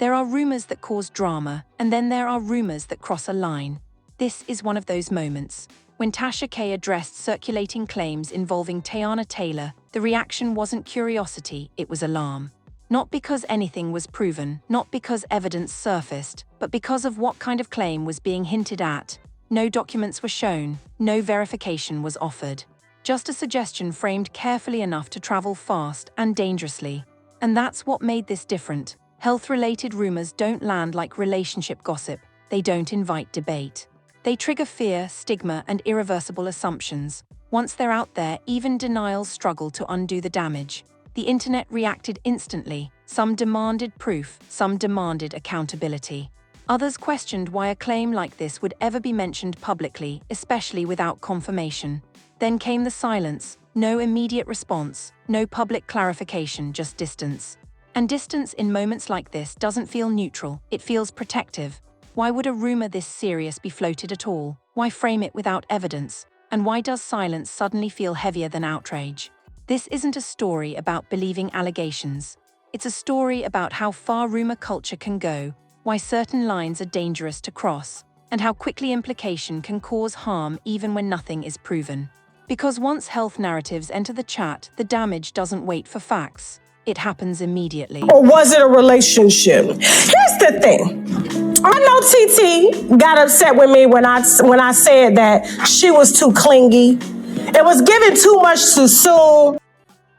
There are rumors that cause drama, and then there are rumors that cross a line. This is one of those moments. When Tasha K addressed circulating claims involving Teyana Taylor, the reaction wasn't curiosity, it was alarm. Not because anything was proven, not because evidence surfaced, but because of what kind of claim was being hinted at. No documents were shown, no verification was offered. Just a suggestion framed carefully enough to travel fast and dangerously. And that's what made this different. Health-related rumors don't land like relationship gossip. They don't invite debate. They trigger fear, stigma, and irreversible assumptions. Once they're out there, even denials struggle to undo the damage. The internet reacted instantly. Some demanded proof, some demanded accountability. Others questioned why a claim like this would ever be mentioned publicly, especially without confirmation. Then came the silence. No immediate response, no public clarification, just distance. And distance in moments like this doesn't feel neutral, it feels protective. Why would a rumor this serious be floated at all? Why frame it without evidence? And why does silence suddenly feel heavier than outrage? This isn't a story about believing allegations. It's a story about how far rumor culture can go, why certain lines are dangerous to cross, and how quickly implication can cause harm even when nothing is proven. Because once health narratives enter the chat, the damage doesn't wait for facts. It happens immediately. Or was it a relationship? Here's the thing. I know TT got upset with me when I said that she was too clingy. It was given too much too soon.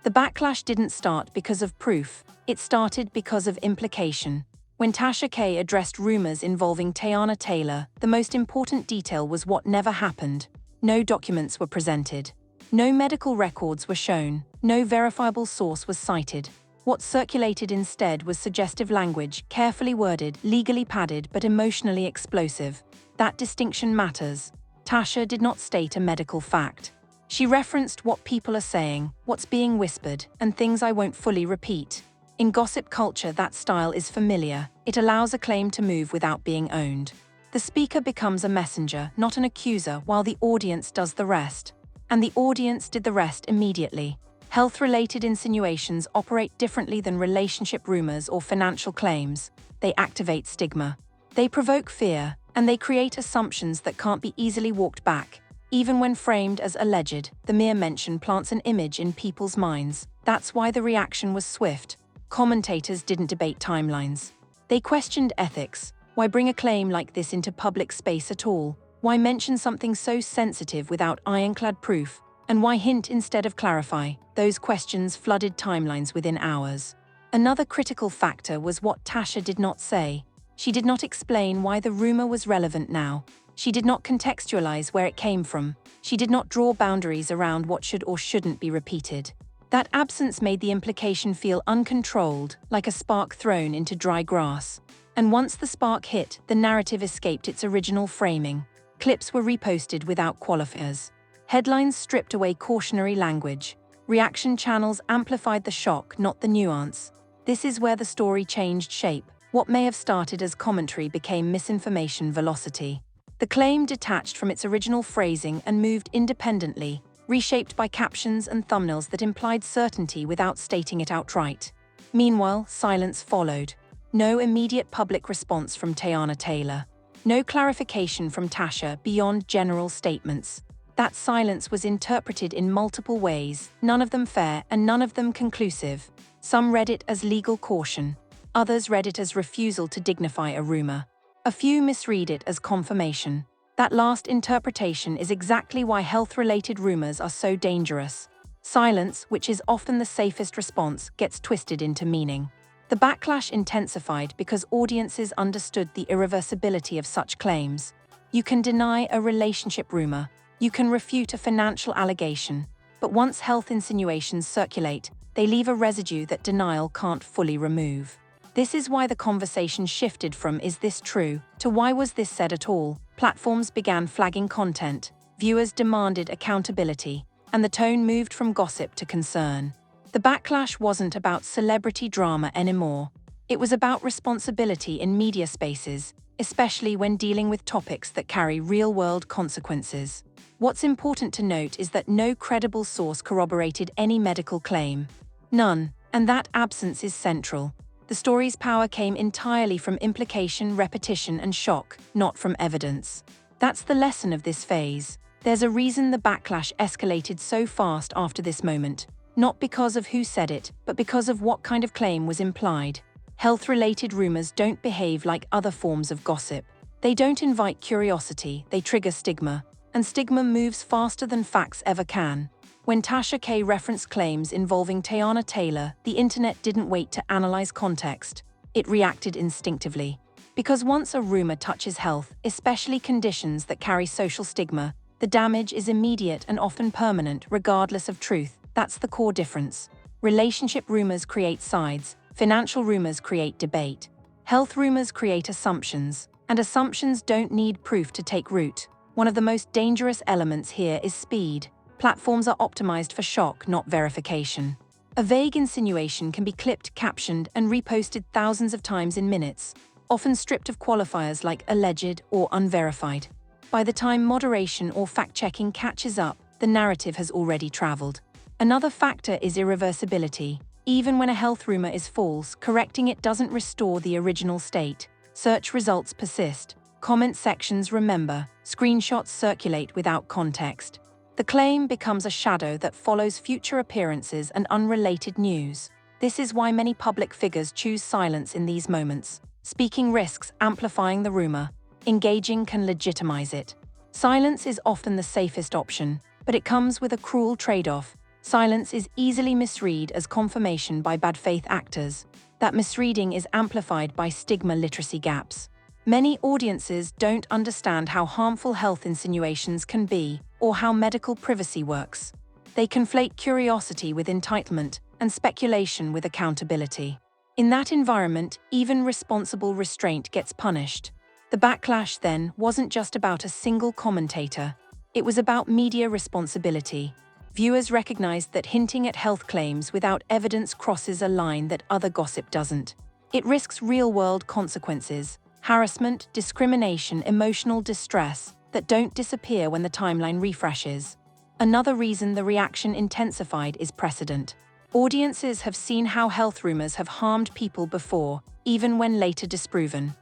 The backlash didn't start because of proof. It started because of implication. When Tasha K addressed rumors involving Teyana Taylor, the most important detail was what never happened. No documents were presented. No medical records were shown. No verifiable source was cited. What circulated instead was suggestive language, carefully worded, legally padded, but emotionally explosive. That distinction matters. Tasha did not state a medical fact. She referenced what people are saying, what's being whispered, and things I won't fully repeat. In gossip culture, that style is familiar. It allows a claim to move without being owned. The speaker becomes a messenger, not an accuser, while the audience does the rest. And the audience did the rest immediately. Health-related insinuations operate differently than relationship rumors or financial claims. They activate stigma. They provoke fear, and they create assumptions that can't be easily walked back. Even when framed as alleged, the mere mention plants an image in people's minds. That's why the reaction was swift. Commentators didn't debate timelines. They questioned ethics. Why bring a claim like this into public space at all? Why mention something so sensitive without ironclad proof? And why hint instead of clarify? Those questions flooded timelines within hours. Another critical factor was what Tasha did not say. She did not explain why the rumor was relevant now. She did not contextualize where it came from. She did not draw boundaries around what should or shouldn't be repeated. That absence made the implication feel uncontrolled, like a spark thrown into dry grass. And once the spark hit, the narrative escaped its original framing. Clips were reposted without qualifiers. Headlines stripped away cautionary language. Reaction channels amplified the shock, not the nuance. This is where the story changed shape. What may have started as commentary became misinformation velocity. The claim detached from its original phrasing and moved independently, reshaped by captions and thumbnails that implied certainty without stating it outright. Meanwhile, silence followed. No immediate public response from Teyana Taylor. No clarification from Tasha beyond general statements. That silence was interpreted in multiple ways, none of them fair and none of them conclusive. Some read it as legal caution. Others read it as refusal to dignify a rumor. A few misread it as confirmation. That last interpretation is exactly why health-related rumors are so dangerous. Silence, which is often the safest response, gets twisted into meaning. The backlash intensified because audiences understood the irreversibility of such claims. You can deny a relationship rumor. You can refute a financial allegation. But once health insinuations circulate, they leave a residue that denial can't fully remove. This is why the conversation shifted from "is this true?" to "why was this said at all?" Platforms began flagging content, viewers demanded accountability, and the tone moved from gossip to concern. The backlash wasn't about celebrity drama anymore. It was about responsibility in media spaces, especially when dealing with topics that carry real-world consequences. What's important to note is that no credible source corroborated any medical claim. None, and that absence is central. The The story's power came entirely from implication, repetition, and shock, not from evidence. That's the lesson of this phase. There's a reason the backlash escalated so fast after this moment. Not because of who said it, but because of what kind of claim was implied. Health-related rumors don't behave like other forms of gossip. They don't invite curiosity, they trigger stigma. And stigma moves faster than facts ever can. When Tasha K referenced claims involving Teyana Taylor, the internet didn't wait to analyze context. It reacted instinctively. Because once a rumor touches health, especially conditions that carry social stigma, the damage is immediate and often permanent, regardless of truth. That's the core difference. Relationship rumors create sides, financial rumors create debate. Health rumors create assumptions, and assumptions don't need proof to take root. One of the most dangerous elements here is speed. Platforms are optimized for shock, not verification. A vague insinuation can be clipped, captioned, and reposted thousands of times in minutes, often stripped of qualifiers like alleged or unverified. By the time moderation or fact-checking catches up, the narrative has already traveled. Another factor is irreversibility. Even when a health rumor is false, correcting it doesn't restore the original state. Search results persist. Comment sections remember. Screenshots circulate without context. The claim becomes a shadow that follows future appearances and unrelated news. This is why many public figures choose silence in these moments. Speaking risks amplifying the rumor. Engaging can legitimize it. Silence is often the safest option, but it comes with a cruel trade-off. Silence is easily misread as confirmation by bad faith actors. That misreading is amplified by stigma literacy gaps. Many audiences don't understand how harmful health insinuations can be or how medical privacy works. They conflate curiosity with entitlement and speculation with accountability. In that environment, even responsible restraint gets punished. The backlash, then, wasn't just about a single commentator. It was about media responsibility. Viewers recognized that hinting at health claims without evidence crosses a line that other gossip doesn't. It risks real-world consequences, harassment, discrimination, emotional distress that don't disappear when the timeline refreshes. Another reason the reaction intensified is precedent. Audiences have seen how health rumors have harmed people before, even when later disproven.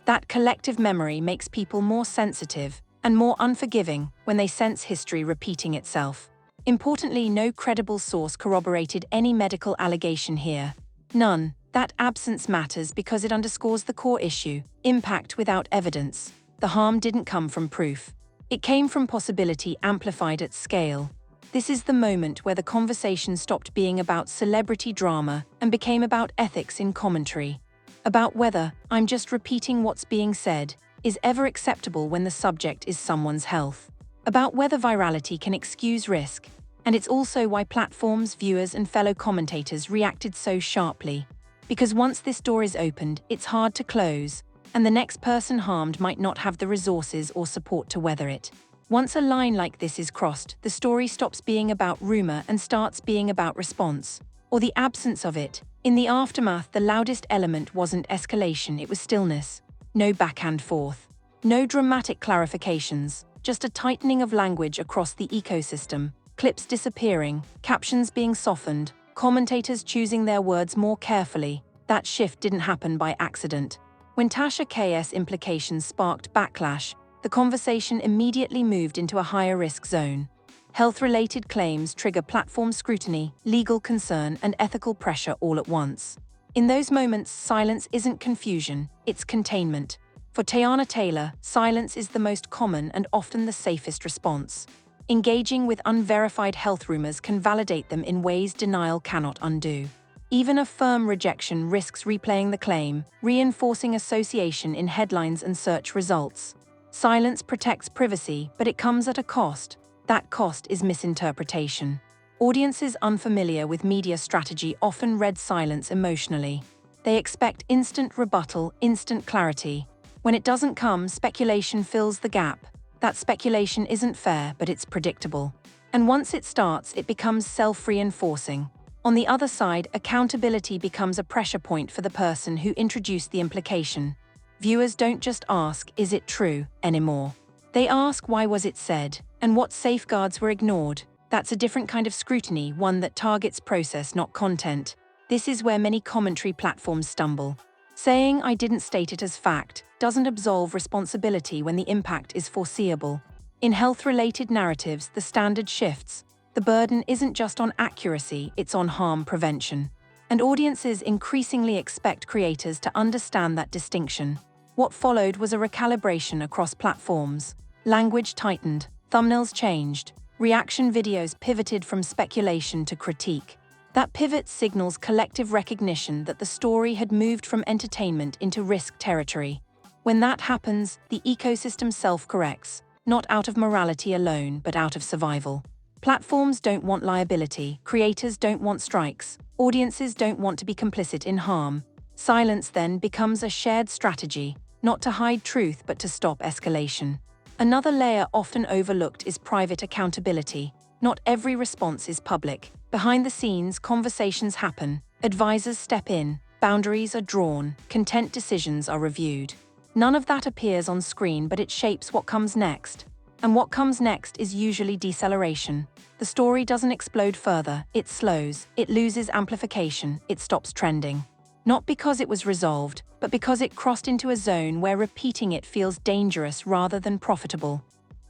That collective memory makes people more sensitive and more unforgiving when they sense history repeating itself. Importantly, no credible source corroborated any medical allegation here. None. That absence matters because it underscores the core issue: impact without evidence. The harm didn't come from proof. It came from possibility amplified at scale. This is the moment where the conversation stopped being about celebrity drama and became about ethics in commentary. About whether "I'm just repeating what's being said" is ever acceptable when the subject is someone's health. About whether virality can excuse risk. And it's also why platforms, viewers, and fellow commentators reacted so sharply. Because once this door is opened, it's hard to close, and the next person harmed might not have the resources or support to weather it. Once a line like this is crossed, the story stops being about rumor and starts being about response, or the absence of it. In the aftermath, the loudest element wasn't escalation, it was stillness. No back and forth. No dramatic clarifications, just a tightening of language across the ecosystem. Clips disappearing, captions being softened, commentators choosing their words more carefully. That shift didn't happen by accident. When Tasha K's implications sparked backlash, the conversation immediately moved into a higher-risk zone. Health-related claims trigger platform scrutiny, legal concern, and ethical pressure all at once. In those moments, silence isn't confusion, it's containment. For Teyana Taylor, silence is the most common and often the safest response. Engaging with unverified health rumors can validate them in ways denial cannot undo. Even a firm rejection risks replaying the claim, reinforcing association in headlines and search results. Silence protects privacy, but it comes at a cost. That cost is misinterpretation. Audiences unfamiliar with media strategy often read silence emotionally. They expect instant rebuttal, instant clarity. When it doesn't come, speculation fills the gap. That speculation isn't fair, but it's predictable. And once it starts, it becomes self-reinforcing. On the other side, accountability becomes a pressure point for the person who introduced the implication. Viewers don't just ask, "Is it true?" anymore. They ask, "Why was it said?" and what safeguards were ignored. That's a different kind of scrutiny, one that targets process, not content. This is where many commentary platforms stumble. Saying "I didn't state it as fact" doesn't absolve responsibility when the impact is foreseeable. In health-related narratives, the standard shifts. The burden isn't just on accuracy, it's on harm prevention. And audiences increasingly expect creators to understand that distinction. What followed was a recalibration across platforms. Language tightened, thumbnails changed, reaction videos pivoted from speculation to critique. That pivot signals collective recognition that the story had moved from entertainment into risk territory. When that happens, the ecosystem self-corrects, not out of morality alone, but out of survival. Platforms don't want liability, creators don't want strikes, audiences don't want to be complicit in harm. Silence then becomes a shared strategy, not to hide truth but to stop escalation. Another layer often overlooked is private accountability. Not every response is public. Behind the scenes, conversations happen, advisors step in, boundaries are drawn, content decisions are reviewed. None of that appears on screen, but it shapes what comes next. And what comes next is usually deceleration. The story doesn't explode further, it slows, it loses amplification, it stops trending. Not because it was resolved, but because it crossed into a zone where repeating it feels dangerous rather than profitable.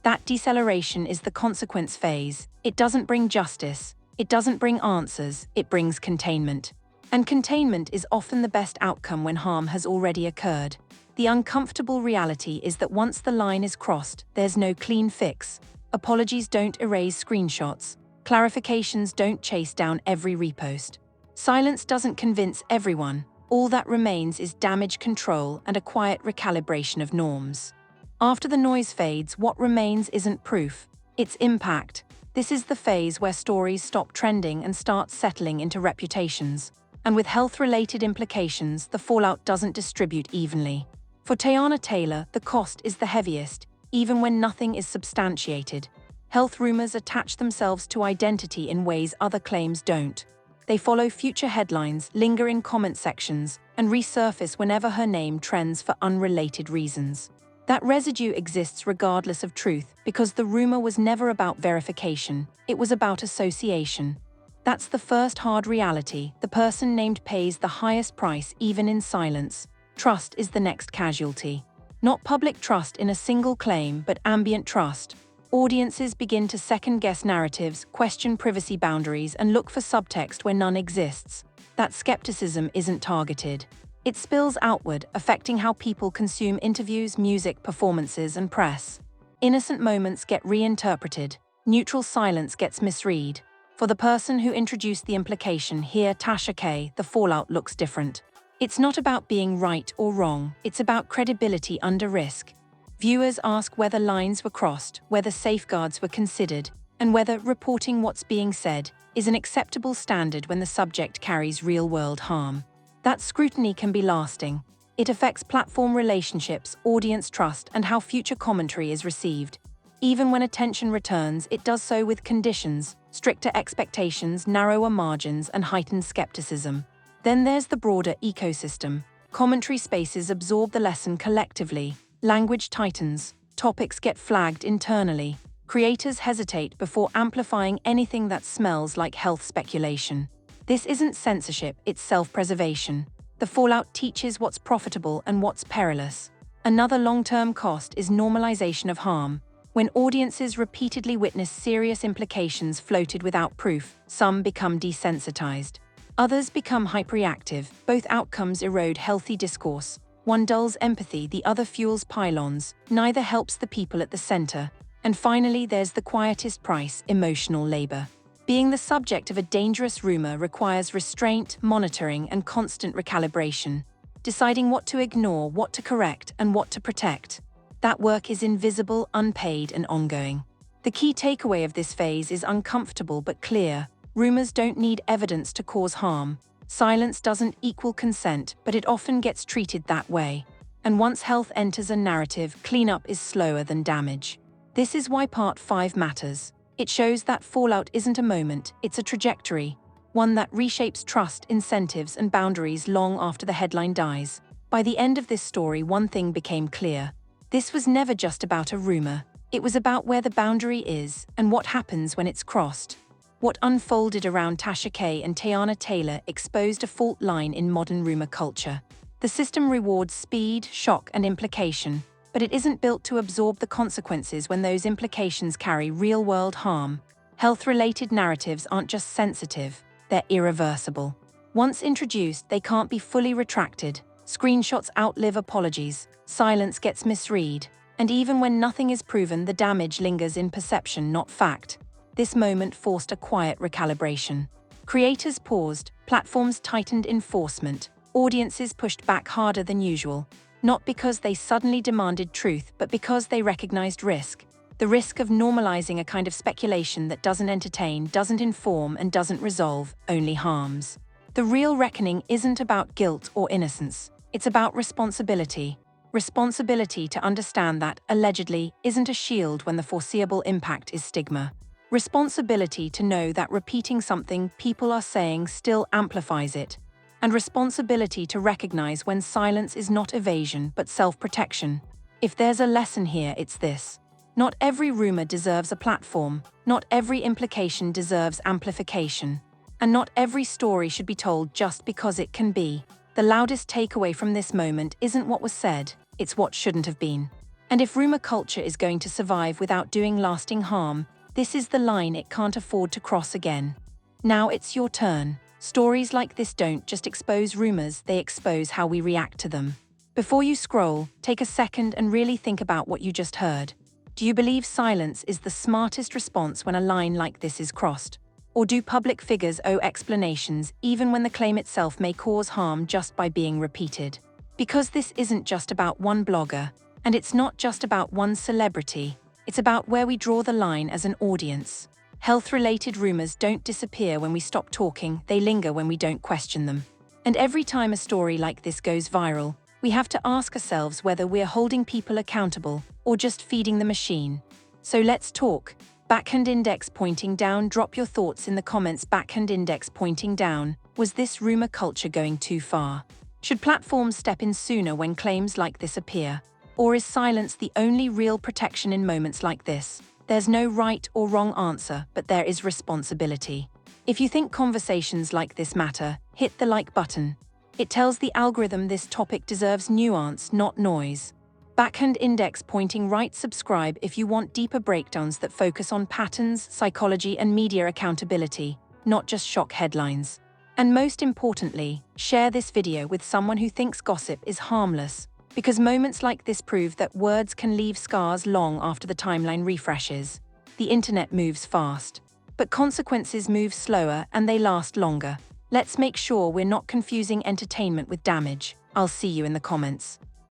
That deceleration is the consequence phase. It doesn't bring justice, it doesn't bring answers, it brings containment. And containment is often the best outcome when harm has already occurred. The uncomfortable reality is that once the line is crossed, there's no clean fix. Apologies don't erase screenshots. Clarifications don't chase down every repost. Silence doesn't convince everyone. All that remains is damage control and a quiet recalibration of norms. After the noise fades, what remains isn't proof, it's impact. This is the phase where stories stop trending and start settling into reputations. And with health-related implications, the fallout doesn't distribute evenly. For Teyana Taylor, the cost is the heaviest, even when nothing is substantiated. Health rumors attach themselves to identity in ways other claims don't. They follow future headlines, linger in comment sections, and resurface whenever her name trends for unrelated reasons. That residue exists regardless of truth because the rumor was never about verification, it was about association. That's the first hard reality. The person named pays the highest price even in silence. Trust is the next casualty. Not public trust in a single claim, but ambient trust. Audiences begin to second-guess narratives, question privacy boundaries, and look for subtext where none exists. That skepticism isn't targeted. It spills outward, affecting how people consume interviews, music, performances, and press. Innocent moments get reinterpreted. Neutral silence gets misread. For the person who introduced the implication, here Tasha K, the fallout looks different. It's not about being right or wrong, it's about credibility under risk. Viewers ask whether lines were crossed, whether safeguards were considered, and whether reporting what's being said is an acceptable standard when the subject carries real-world harm. That scrutiny can be lasting. It affects platform relationships, audience trust, and how future commentary is received. Even when attention returns, it does so with conditions, stricter expectations, narrower margins, and heightened skepticism. Then there's the broader ecosystem. Commentary spaces absorb the lesson collectively. Language tightens. Topics get flagged internally. Creators hesitate before amplifying anything that smells like health speculation. This isn't censorship, it's self-preservation. The fallout teaches what's profitable and what's perilous. Another long-term cost is normalization of harm. When audiences repeatedly witness serious implications floated without proof, some become desensitized. Others become hyperreactive. Both outcomes erode healthy discourse. One dulls empathy, the other fuels pylons. Neither helps the people at the center. And finally, there's the quietest price, emotional labor. Being the subject of a dangerous rumor requires restraint, monitoring, and constant recalibration. Deciding what to ignore, what to correct, and what to protect. That work is invisible, unpaid, and ongoing. The key takeaway of this phase is uncomfortable but clear. Rumors don't need evidence to cause harm. Silence doesn't equal consent, but it often gets treated that way. And once health enters a narrative, cleanup is slower than damage. This is why Part 5 matters. It shows that fallout isn't a moment, it's a trajectory. One that reshapes trust, incentives, and boundaries long after the headline dies. By the end of this story, one thing became clear. This was never just about a rumor. It was about where the boundary is and what happens when it's crossed. What unfolded around Tasha K and Teyana Taylor exposed a fault line in modern rumor culture. The system rewards speed, shock, and implication, but it isn't built to absorb the consequences when those implications carry real-world harm. Health-related narratives aren't just sensitive, they're irreversible. Once introduced, they can't be fully retracted. Screenshots outlive apologies, silence gets misread, and even when nothing is proven, the damage lingers in perception, not fact. This moment forced a quiet recalibration. Creators paused, platforms tightened enforcement, audiences pushed back harder than usual, not because they suddenly demanded truth, but because they recognized risk. The risk of normalizing a kind of speculation that doesn't entertain, doesn't inform, and doesn't resolve, only harms. The real reckoning isn't about guilt or innocence. It's about responsibility. Responsibility to understand that, allegedly, isn't a shield when the foreseeable impact is stigma. Responsibility to know that repeating something people are saying still amplifies it. And responsibility to recognize when silence is not evasion but self-protection. If there's a lesson here, it's this. Not every rumor deserves a platform, not every implication deserves amplification, and not every story should be told just because it can be. The loudest takeaway from this moment isn't what was said, it's what shouldn't have been. And if rumor culture is going to survive without doing lasting harm, this is the line it can't afford to cross again. Now it's your turn. Stories like this don't just expose rumors, they expose how we react to them. Before you scroll, take a second and really think about what you just heard. Do you believe silence is the smartest response when a line like this is crossed? Or do public figures owe explanations even when the claim itself may cause harm just by being repeated? Because this isn't just about one blogger, and it's not just about one celebrity, it's about where we draw the line as an audience. Health-related rumors don't disappear when we stop talking, they linger when we don't question them. And every time a story like this goes viral, we have to ask ourselves whether we're holding people accountable or just feeding the machine. So let's talk. Backhand index pointing down, drop your thoughts in the comments. Backhand index pointing down. Was this rumor culture going too far? Should platforms step in sooner when claims like this appear? Or is silence the only real protection in moments like this? There's no right or wrong answer, but there is responsibility. If you think conversations like this matter, hit the like button. It tells the algorithm this topic deserves nuance, not noise. Backhand index pointing right. Subscribe if you want deeper breakdowns that focus on patterns, psychology, and media accountability, not just shock headlines. And most importantly, share this video with someone who thinks gossip is harmless, because moments like this prove that words can leave scars long after the timeline refreshes. The internet moves fast, but consequences move slower and they last longer. Let's make sure we're not confusing entertainment with damage. I'll see you in the comments.